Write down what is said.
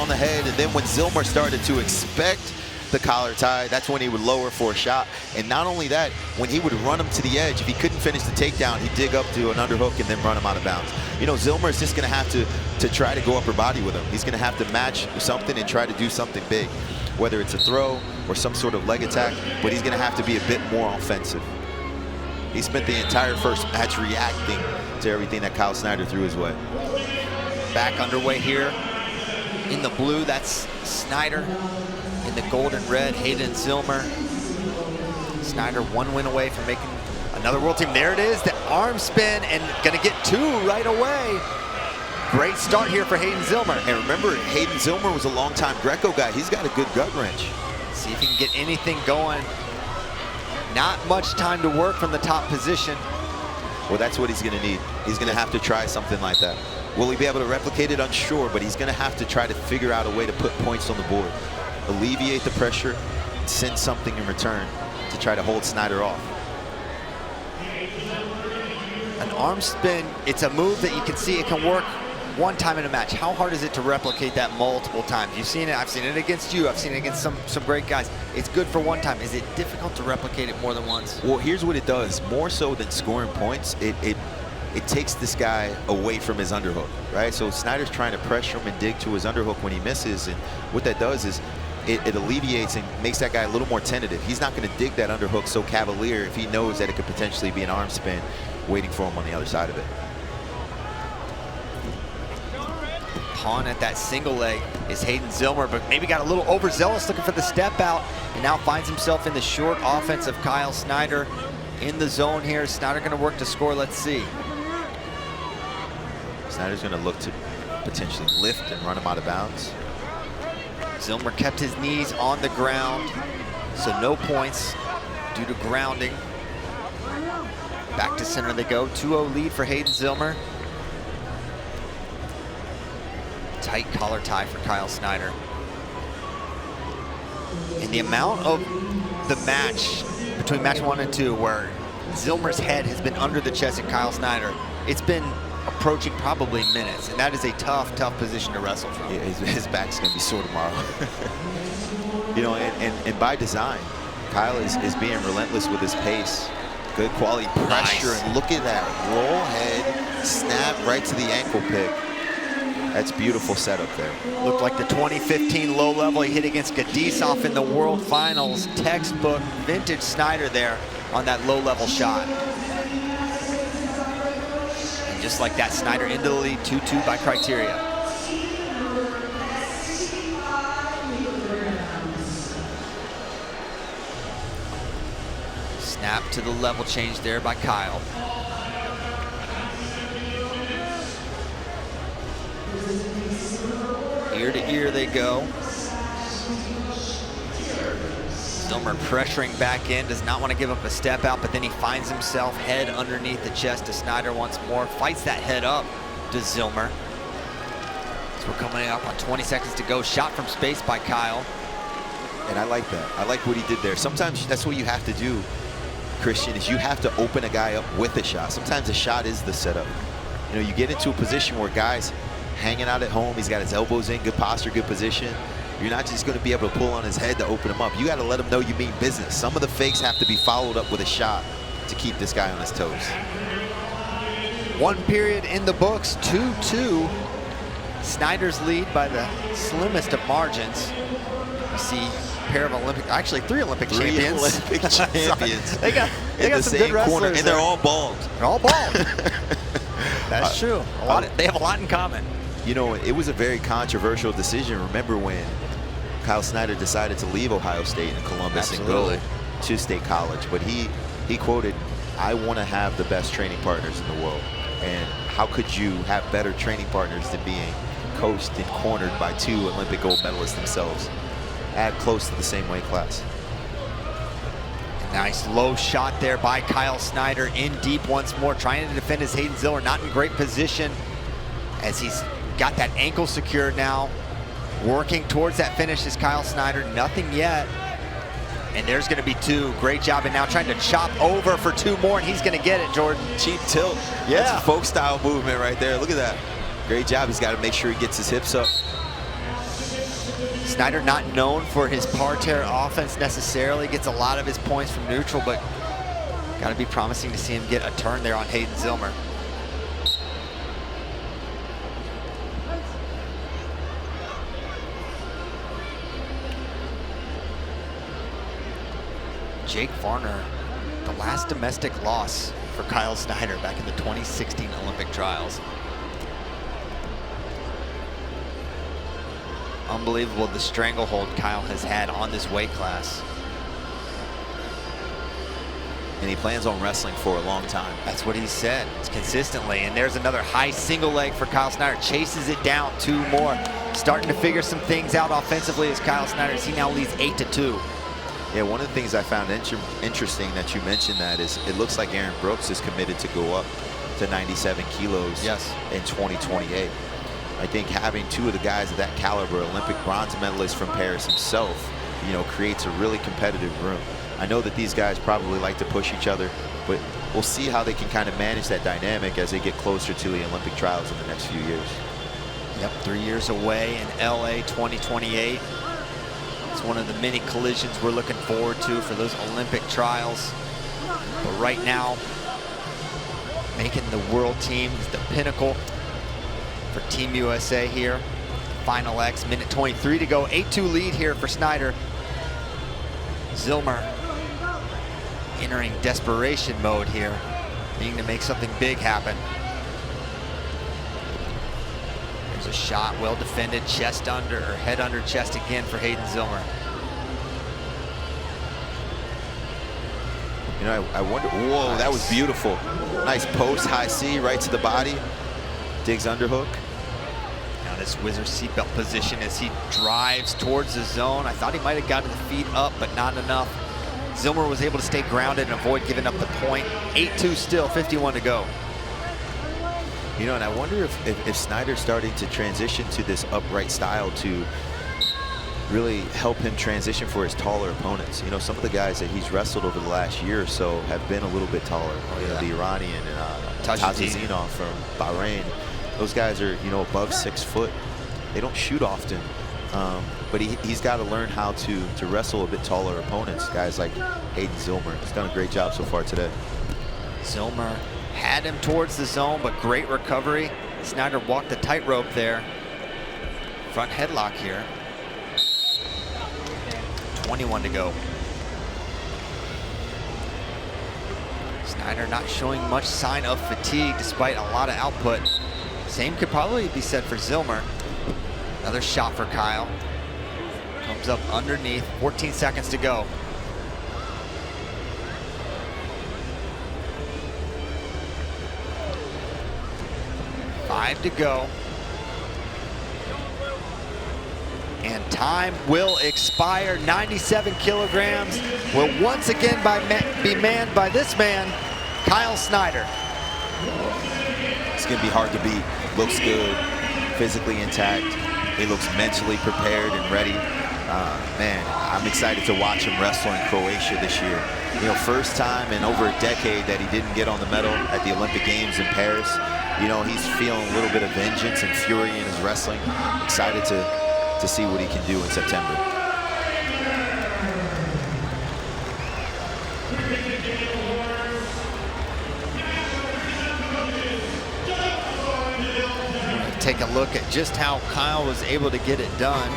on the head, and then when Zillmer started to expect the collar tie, that's when he would lower for a shot. And not only that, when he would run him to the edge, if he couldn't finish the takedown, he'd dig up to an underhook and then run him out of bounds. You know, Zillmer is just going to have to try to go upper body with him. He's going to have to match something and try to do something big, whether it's a throw or some sort of leg attack, but he's going to have to be a bit more offensive. He spent the entire first match reacting to everything that Kyle Snyder threw his way. Back underway here in the blue, that's Snyder. In the gold and red, Hayden, Zillmer. Snyder 1 win away from making another world team. There it is, the arm spin, and gonna get 2 right away. Great start here for Hayden Zillmer. And remember, Hayden Zillmer was a long-time Greco guy. He's got a good gut wrench. See if he can get anything going. Not much time to work from the top position. Well, that's what he's gonna need. He's gonna have to try something like that. Will he be able to replicate it? Unsure, but he's gonna have to try to figure out a way to put points on the board. Alleviate the pressure, send something in return to try to hold Snyder off. An arm spin, it's a move that you can see it can work one time in a match. How hard is it to replicate that multiple times? You've seen it, I've seen it against you, I've seen it against some great guys. It's good for one time. Is it difficult to replicate it more than once? Well, here's what it does. More so than scoring points, it takes this guy away from his underhook, right? So Snyder's trying to pressure him and dig to his underhook when he misses, and what that does is it alleviates and makes that guy a little more tentative. He's not going to dig that underhook so cavalier if he knows that it could potentially be an arm spin waiting for him on the other side of it. Pawn at that single leg is Hayden Zillmer, but maybe got a little overzealous looking for the step out, and now finds himself in the short offense of Kyle Snyder in the zone here. Snyder going to work to score. Let's see. Snyder's going to look to potentially lift and run him out of bounds. Zillmer kept his knees on the ground, so no points due to grounding. Back to center they go. 2-0 lead for Hayden Zillmer. Tight collar tie for Kyle Snyder. And the amount of the match between match 1 and 2 where Zillmer's head has been under the chest of Kyle Snyder, it's been approaching probably minutes, and that is a tough position to wrestle from. Yeah, his back's gonna be sore tomorrow. You know, and by design, Kyle is being relentless with his pace. Good quality pressure, Nice. and look at that roll head, snap right to the ankle pick. That's beautiful setup there. Looked like the 2015 low level he hit against Gadisov in the World Finals. Textbook vintage Snyder there on that low level shot. And just like that, Snyder into the lead, 2-2 by criteria. Snap to the level change there by Kyle. Ear to ear they go. Zillmer pressuring back in, does not want to give up a step out, but then he finds himself head underneath the chest to Snyder once more. Fights that head up to Zillmer. So we're coming up on 20 seconds to go. Shot from space by Kyle. And I like that. I like what he did there. Sometimes that's what you have to do, Christian, is you have to open a guy up with a shot. Sometimes a shot is the setup. You know, you get into a position where guys hanging out at home, he's got his elbows in, good posture, good position. You're not just going to be able to pull on his head to open him up. You got to let him know you mean business. Some of the fakes have to be followed up with a shot to keep this guy on his toes. 1 period in the books, 2-2. Snyder's lead by the slimmest of margins. You see a pair of actually 3 Olympic champions. Olympic champions. they got in some the good same wrestlers corner, and they're all bald. They're all bald. That's true. They have a lot in common. You know, it was a very controversial decision. Remember when Kyle Snyder decided to leave Ohio State and Columbus Absolutely. and go to State College, but he quoted, "I want to have the best training partners in the world." And how could you have better training partners than being coached and cornered by 2 Olympic gold medalists themselves at close to the same weight class? Nice low shot there by Kyle Snyder, in deep once more, trying to defend his Hayden Zillmer. Not in great position as he's got that ankle secured now. Working towards that finish is Kyle Snyder. Nothing yet. And there's going to be 2. Great job. And now trying to chop over for 2 more, and he's going to get it, Jordan. Cheap tilt. Yeah. That's a folk style movement right there. Look at that. Great job. He's got to make sure he gets his hips up. Snyder not known for his parterre offense necessarily, gets a lot of his points from neutral, but got to be promising to see him get a turn there on Hayden Zillmer. Jake Varner, the last domestic loss for Kyle Snyder back in the 2016 Olympic trials. Unbelievable the stranglehold Kyle has had on this weight class. And he plans on wrestling for a long time. That's what he said, it's consistently. And there's another high single leg for Kyle Snyder. Chases it down, 2 more. Starting to figure some things out offensively as Kyle Snyder, as he now leads 8-2. Yeah, one of the things I found interesting that you mentioned that is it looks like Aaron Brooks is committed to go up to 97 kilos in 2028. I think having 2 of the guys of that caliber, Olympic bronze medalist from Paris himself, you know, creates a really competitive room. I know that these guys probably like to push each other, but we'll see how they can kind of manage that dynamic as they get closer to the Olympic trials in the next few years. Yep, 3 years away in LA 2028. It's one of the many collisions we're looking forward to for those Olympic trials. But right now, making the world team is the pinnacle for Team USA here. Final X, minute 23 to go. 8-2 lead here for Snyder. Zillmer entering desperation mode here, needing to make something big happen. There's a shot, well defended, chest under, or head under chest again for Hayden Zillmer. You know, I wonder, whoa, nice. That was beautiful. Nice post, high C, right to the body. Digs underhook. Now this whizzer seatbelt position as he drives towards the zone. I thought he might have gotten the feet up, but not enough. Zillmer was able to stay grounded and avoid giving up the point. 8-2 still, 51 to go. You know, and I wonder if Snyder's starting to transition to this upright style to really help him transition for his taller opponents. You know, some of the guys that he's wrestled over the last year or so have been a little bit taller. Oh, yeah. The Iranian and Tajizinov from Bahrain. Those guys are, you know, above 6 foot. They don't shoot often, but he's got to learn how to wrestle a bit taller opponents. Guys like Hayden Zillmer. He's done a great job so far today. Zillmer had him towards the zone, but great recovery. Snyder walked the tightrope there. Front headlock here. 21 to go. Snyder not showing much sign of fatigue despite a lot of output. Same could probably be said for Zillmer. Another shot for Kyle. Comes up underneath, 14 seconds to go. Five to go. And time will expire. 97 kilograms will once again be manned by this man, Kyle Snyder. It's going to be hard to beat. Looks good, physically intact. He looks mentally prepared and ready. Man, I'm excited to watch him wrestle in Croatia this year. You know, first time in over a decade that he didn't get on the medal at the Olympic Games in Paris. You know, he's feeling a little bit of vengeance and fury in his wrestling. Excited to see what he can do in September. Take a look at just how Kyle was able to get it done.